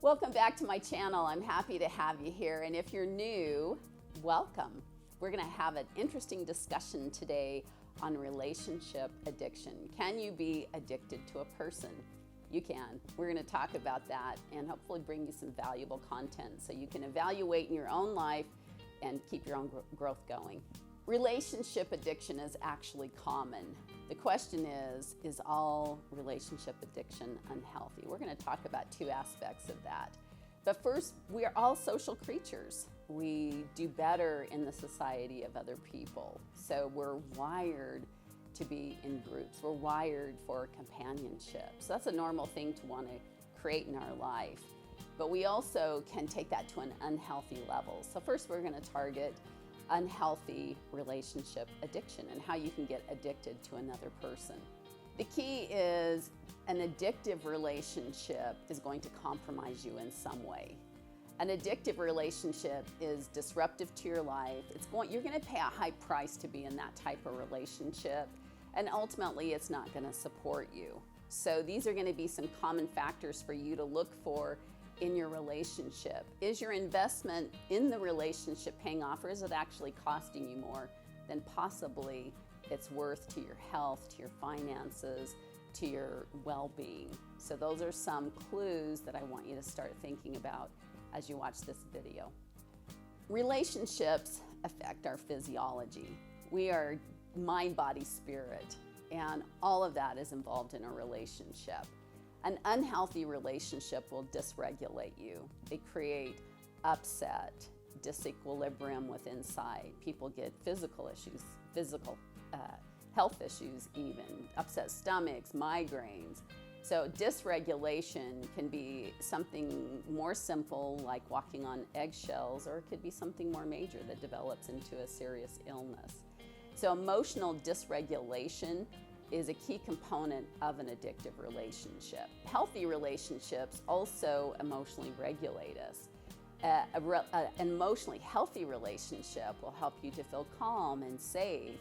Welcome back to my channel. I'm happy to have you here, and if you're new, welcome. We're going to have an interesting discussion today on relationship addiction. Can you be addicted to a person? You can. We're going to talk about that and hopefully bring you some valuable content so you can evaluate in your own life and keep your own growth going. Relationship addiction is actually common. The question is all relationship addiction unhealthy? We're going to talk about two aspects of that. But first, we are all social creatures. We do better in the society of other people. So we're wired to be in groups. We're wired for companionship. So that's a normal thing to want to create in our life. But we also can take that to an unhealthy level. So first, we're going to target unhealthy relationship addiction and how you can get addicted to another person. The key is an addictive relationship is going to compromise you in some way. An addictive relationship is disruptive to your life. You're going to pay a high price to be in that type of relationship, and ultimately it's not going to support you. So these are going to be some common factors for you to look for in your relationship. Is your investment in the relationship paying off, or is it actually costing you more than possibly it's worth to your health, to your finances, to your well-being? So those are some clues that I want you to start thinking about as you watch this video. Relationships affect our physiology. We are mind, body, spirit, and all of that is involved in a relationship. An unhealthy relationship will dysregulate you. They create upset, disequilibrium within inside. People get physical issues, health issues even, upset stomachs, migraines. So dysregulation can be something more simple like walking on eggshells, or it could be something more major that develops into a serious illness. So emotional dysregulation is a key component of an addictive relationship. Healthy relationships also emotionally regulate us. An emotionally healthy relationship will help you to feel calm and safe.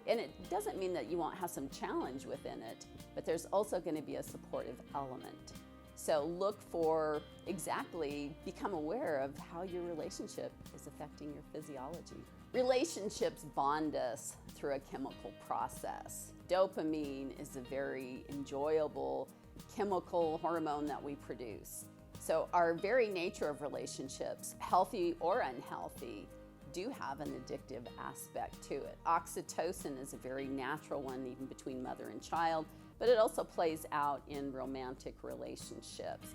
And it doesn't mean that you won't have some challenge within it, but there's also going to be a supportive element. So look for become aware of how your relationship is affecting your physiology. Relationships bond us through a chemical process. Dopamine is a very enjoyable chemical hormone that we produce. So our very nature of relationships, healthy or unhealthy, do have an addictive aspect to it. Oxytocin is a very natural one, even between mother and child, but it also plays out in romantic relationships.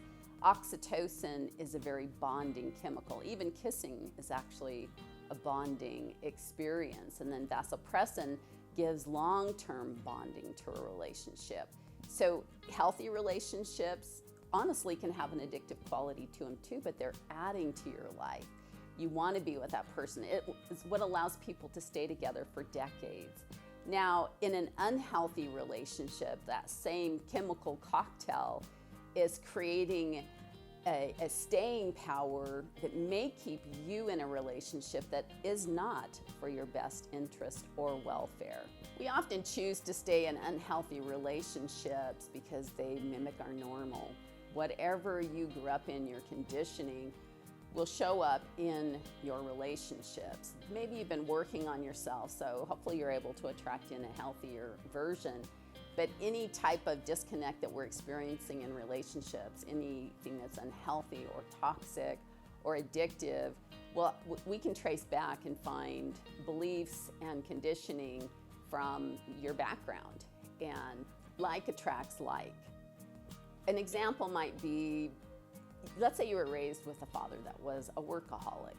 Oxytocin is a very bonding chemical. Even kissing is actually a bonding experience. And then vasopressin gives long-term bonding to a relationship. So healthy relationships honestly can have an addictive quality to them too, but they're adding to your life. You want to be with that person. It is what allows people to stay together for decades. Now, in an unhealthy relationship, that same chemical cocktail is creating a staying power that may keep you in a relationship that is not for your best interest or welfare. We often choose to stay in unhealthy relationships because they mimic our normal. Whatever you grew up in, your conditioning, will show up in your relationships. Maybe you've been working on yourself, so hopefully you're able to attract in a healthier version. But any type of disconnect that we're experiencing in relationships, anything that's unhealthy or toxic or addictive, well, we can trace back and find beliefs and conditioning from your background. And like attracts like. An example might be, let's say you were raised with a father that was a workaholic,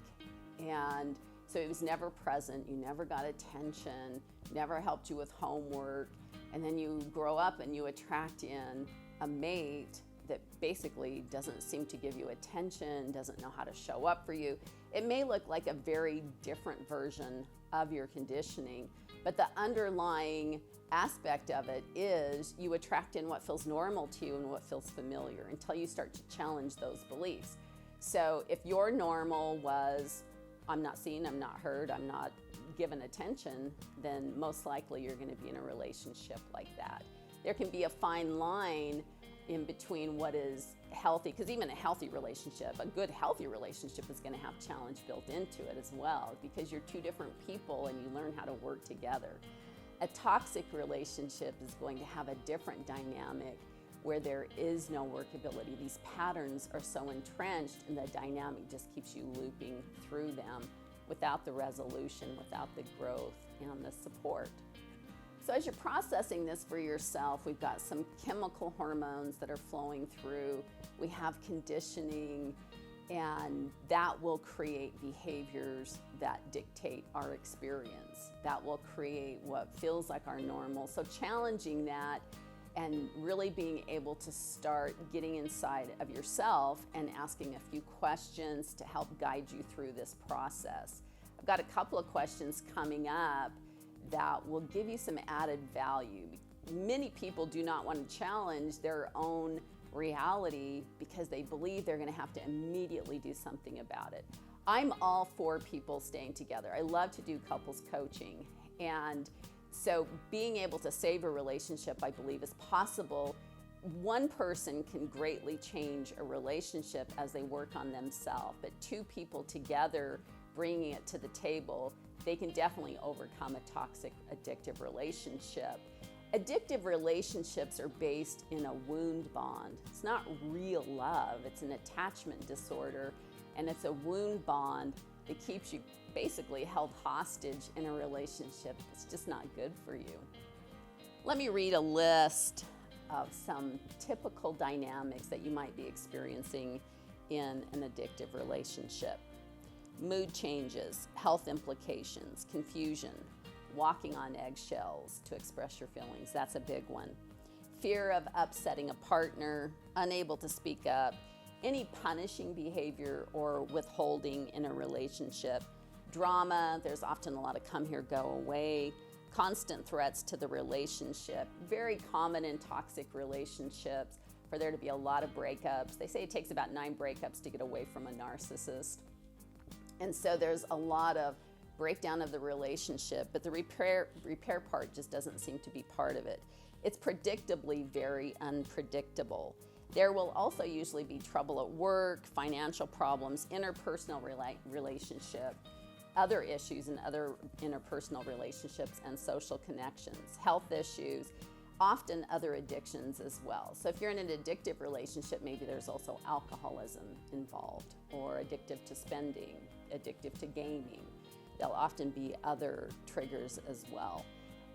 and so he was never present, you never got attention, never helped you with homework, and then you grow up and you attract in a mate that basically doesn't seem to give you attention, doesn't know how to show up for you. It may look like a very different version of your conditioning, but the underlying aspect of it is you attract in what feels normal to you and what feels familiar until you start to challenge those beliefs. So if your normal was, I'm not seen, I'm not heard, I'm not given attention, then most likely you're going to be in a relationship like that. There can be a fine line in between what is healthy, because even a healthy relationship, a good healthy relationship is going to have challenge built into it as well, because you're two different people and you learn how to work together. A toxic relationship is going to have a different dynamic where there is no workability. These patterns are so entrenched and the dynamic just keeps you looping through them without the resolution, without the growth and the support. So as you're processing this for yourself, we've got some chemical hormones that are flowing through. We have conditioning, and that will create behaviors that dictate our experience. That will create what feels like our normal. So challenging that and really being able to start getting inside of yourself and asking a few questions to help guide you through this process. I've got a couple of questions coming up that will give you some added value. Many people do not want to challenge their own reality because they believe they're going to have to immediately do something about it. I'm all for people staying together. I love to do couples coaching, and so being able to save a relationship, I believe, is possible. One person can greatly change a relationship as they work on themselves, but two people together bringing it to the table, they can definitely overcome a toxic, addictive relationship. Addictive relationships are based in a wound bond. It's not real love, it's an attachment disorder, and it's a wound bond that keeps you basically held hostage in a relationship that's just not good for you. Let me read a list of some typical dynamics that you might be experiencing in an addictive relationship. Mood changes, health implications, confusion, walking on eggshells to express your feelings. That's a big one. Fear of upsetting a partner, unable to speak up, any punishing behavior or withholding in a relationship. Drama, there's often a lot of come here, go away. Constant threats to the relationship. Very common in toxic relationships for there to be a lot of breakups. They say it takes about 9 breakups to get away from a narcissist. And so there's a lot of breakdown of the relationship, but the repair part just doesn't seem to be part of it. It's predictably very unpredictable. There will also usually be trouble at work, financial problems, interpersonal relationship, other issues in other interpersonal relationships and social connections, health issues, often other addictions as well. So if you're in an addictive relationship, maybe there's also alcoholism involved, or addictive to spending, addictive to gaming. There'll often be other triggers as well.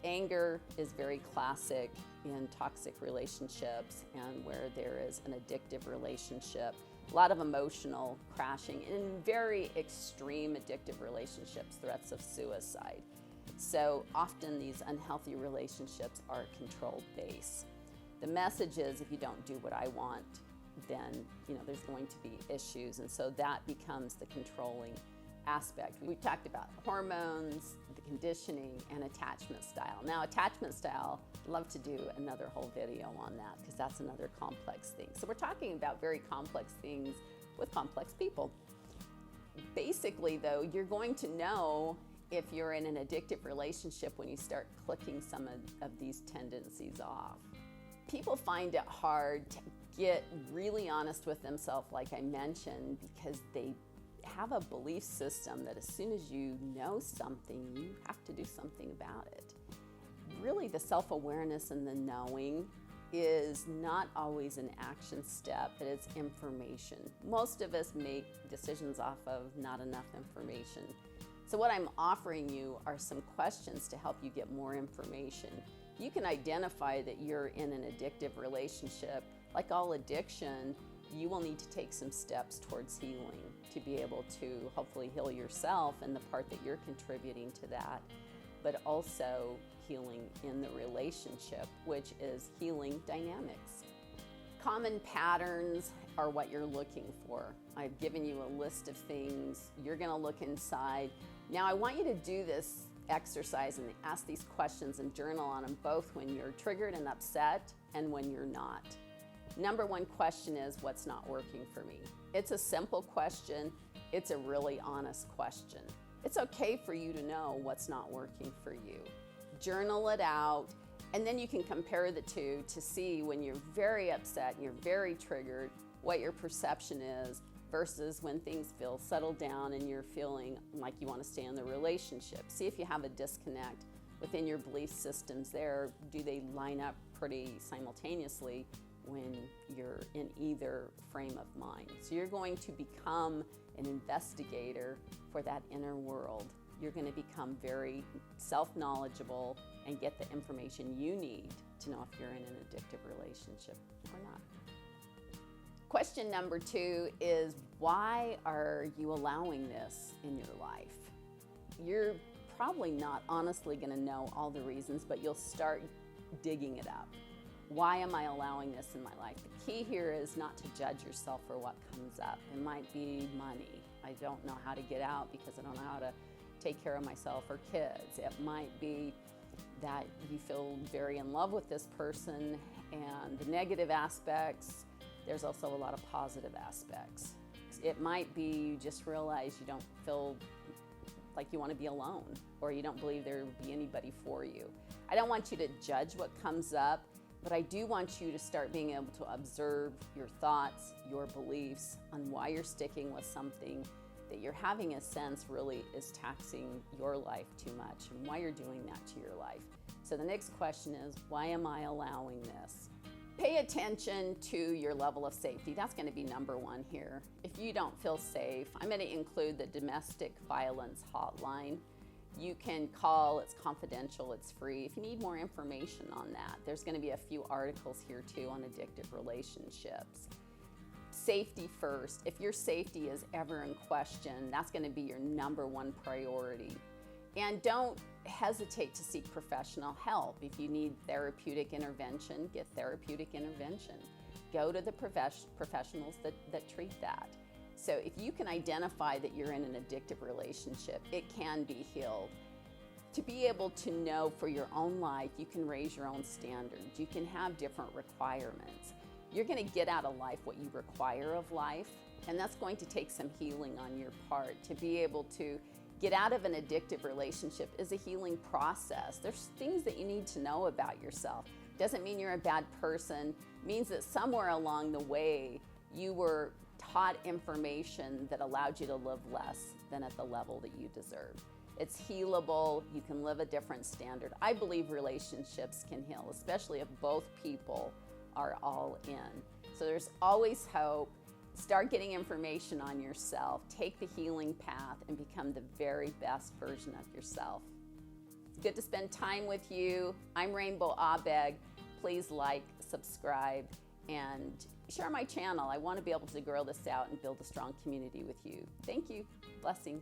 Anger is very classic in toxic relationships and where there is an addictive relationship. A lot of emotional crashing. In very extreme addictive relationships, threats of suicide. So often these unhealthy relationships are control based. The message is, if you don't do what I want, then there's going to be issues, and so that becomes the controlling aspect. We talked about hormones, the conditioning, and attachment style. Now, attachment style, I'd love to do another whole video on that because that's another complex thing. So we're talking about very complex things with complex people. Basically, though, you're going to know if you're in an addictive relationship when you start clicking some of these tendencies off. People find it hard to get really honest with themselves, like I mentioned, because they have a belief system that as soon as you know something, you have to do something about it. Really, the self-awareness and the knowing is not always an action step, but it's information. Most of us make decisions off of not enough information. So what I'm offering you are some questions to help you get more information. You can identify that you're in an addictive relationship. Like all addiction, you will need to take some steps towards healing to be able to hopefully heal yourself and the part that you're contributing to that, but also healing in the relationship, which is healing dynamics. Common patterns are what you're looking for. I've given you a list of things. You're going to look inside. Now, I want you to do this exercise and ask these questions and journal on them, both when you're triggered and upset and when you're not. Number one question is, what's not working for me? It's a simple question. It's a really honest question. It's okay for you to know what's not working for you. Journal it out, and then you can compare the two to see when you're very upset and you're very triggered, what your perception is versus when things feel settled down and you're feeling like you want to stay in the relationship. See if you have a disconnect within your belief systems there. Do they line up pretty simultaneously when you're in either frame of mind? So you're going to become an investigator for that inner world. You're going to become very self-knowledgeable and get the information you need to know if you're in an addictive relationship or not. Question number 2 is, why are you allowing this in your life? You're probably not honestly going to know all the reasons, but you'll start digging it up. Why am I allowing this in my life? The key here is not to judge yourself for what comes up. It might be money. I don't know how to get out because I don't know how to take care of myself or kids. It might be that you feel very in love with this person, and the negative aspects, there's also a lot of positive aspects. It might be you just realize you don't feel like you want to be alone, or you don't believe there would be anybody for you. I don't want you to judge what comes up, but I do want you to start being able to observe your thoughts, your beliefs on why you're sticking with something that you're having a sense really is taxing your life too much, and why you're doing that to your life. So the next question is, why am I allowing this? Pay attention to your level of safety. That's going to be number 1 here. If you don't feel safe, I'm going to include the domestic violence hotline. You can call, it's confidential, it's free. If you need more information on that, there's going to be a few articles here too on addictive relationships. Safety first. If your safety is ever in question, that's going to be your number 1 priority. And don't hesitate to seek professional help. If you need therapeutic intervention, get therapeutic intervention. Go to the professionals that treat that. So if you can identify that you're in an addictive relationship, it can be healed. To be able to know for your own life, you can raise your own standards. You can have different requirements. You're going to get out of life what you require of life, and that's going to take some healing on your part. To be able to get out of an addictive relationship is a healing process. There's things that you need to know about yourself. Doesn't mean you're a bad person. It means that somewhere along the way you were taught information that allowed you to live less than at the level that you deserve. It's healable. You can live a different standard. I believe relationships can heal, especially if both people are all in. So there's always hope. Start getting information on yourself. Take the healing path and become the very best version of yourself. It's good to spend time with you. I'm Rainbow Abegg. Please like, subscribe, and share my channel. I want to be able to grow this out and build a strong community with you. Thank you. Blessings.